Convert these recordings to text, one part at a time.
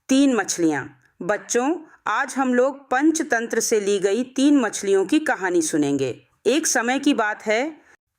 तीन मछलियाँ। बच्चों, आज हम लोग पंचतंत्र से ली गई तीन मछलियों की कहानी सुनेंगे। एक समय की बात है,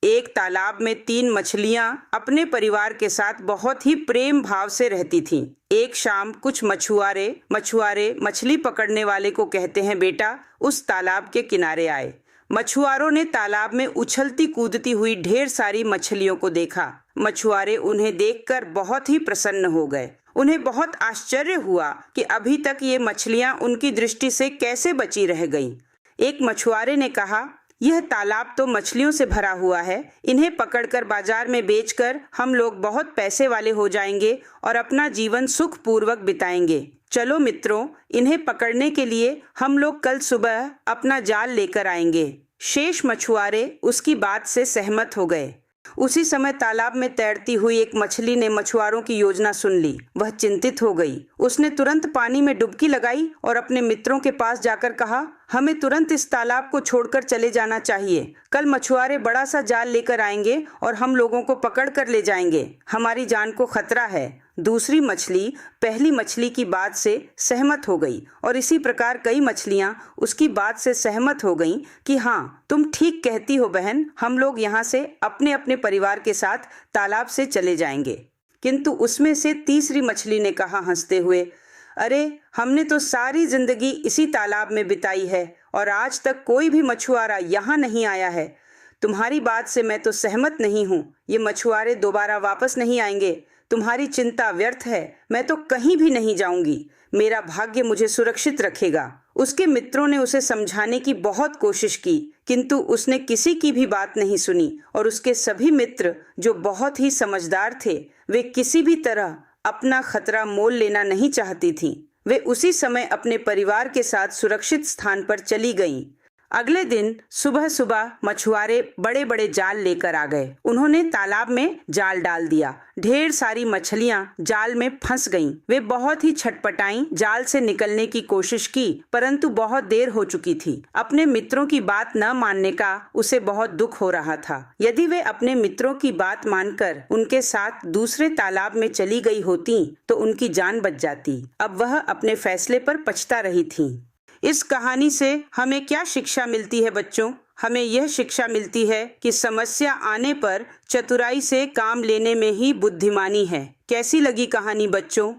एक तालाब में तीन मछलियाँ अपने परिवार के साथ बहुत ही प्रेम भाव से रहती थीं। एक शाम कुछ मछुआरे मछली पकड़ने वाले को कहते हैं, बेटा उस तालाब के किनारे आए। मछुआरों ने तालाब में उछलती कूदती हुई ढेर सारी मछलियों को देखा। मछुआरे उन्हें देखकर बहुत ही प्रसन्न हो गए। उन्हें बहुत आश्चर्य हुआ कि अभी तक ये मछलियां उनकी दृष्टि से कैसे बची रह गईं। एक मछुआरे ने कहा, यह तालाब तो मछलियों से भरा हुआ है, इन्हें पकड़कर बाजार में बेचकर हम लोग बहुत पैसे वाले हो जाएंगे और अपना जीवन सुखपूर्वक बिताएंगे। चलो मित्रों, इन्हें पकड़ने के लिए हम लोग कल सुबह अपना जाल लेकर आएंगे। शेष मछुआरे उसकी बात से सहमत हो गए। उसी समय तालाब में तैरती हुई एक मछली ने मछुआरों की योजना सुन ली। वह चिंतित हो गई। उसने तुरंत पानी में डुबकी लगाई और अपने मित्रों के पास जाकर कहा, हमें तुरंत इस तालाब को छोड़कर चले जाना चाहिए। कल मछुआरे बड़ा सा जाल लेकर आएंगे और हम लोगों को पकड़ कर ले जाएंगे। हमारी जान को खतरा है। दूसरी मछली पहली मछली की बात से सहमत हो गई और इसी प्रकार कई मछलियां उसकी बात से सहमत हो गईं कि हाँ, तुम ठीक कहती हो बहन, हम लोग यहाँ से अपने अपने परिवार के साथ तालाब से चले जाएंगे। किंतु उसमें से तीसरी मछली ने कहा हंसते हुए, अरे हमने तो सारी जिंदगी इसी तालाब में बिताई है और आज तक कोई भी मछुआरा यहाँ नहीं आया है। तुम्हारी बात से मैं तो सहमत नहीं हूँ। ये मछुआरे दोबारा वापस नहीं आएंगे। तुम्हारी चिंता व्यर्थ है। मैं तो कहीं भी नहीं जाऊंगी। मेरा भाग्य मुझे सुरक्षित रखेगा। उसके मित्रों ने उसे समझाने की बहुत कोशिश की, किंतु उसने किसी की भी बात नहीं सुनी और उसके सभी मित्र, जो बहुत ही समझदार थे, वे किसी भी तरह अपना खतरा मोल लेना नहीं चाहती थीं। वे उसी समय अपने परिवार के साथ सुरक्षित स्थान पर चली गईं। अगले दिन सुबह सुबह मछुआरे बड़े बड़े जाल लेकर आ गए। उन्होंने तालाब में जाल डाल दिया। ढेर सारी मछलियां जाल में फंस गईं। वे बहुत ही छटपटाईं, जाल से निकलने की कोशिश की, परंतु बहुत देर हो चुकी थी। अपने मित्रों की बात न मानने का उसे बहुत दुख हो रहा था। यदि वे अपने मित्रों की बात मानकर उनके साथ दूसरे तालाब में चली गई होती तो उनकी जान बच जाती। अब वह अपने फैसले पर पछता रही थी। इस कहानी से हमें क्या शिक्षा मिलती है बच्चों? हमें यह शिक्षा मिलती है कि समस्या आने पर चतुराई से काम लेने में ही बुद्धिमानी है। कैसी लगी कहानी बच्चों?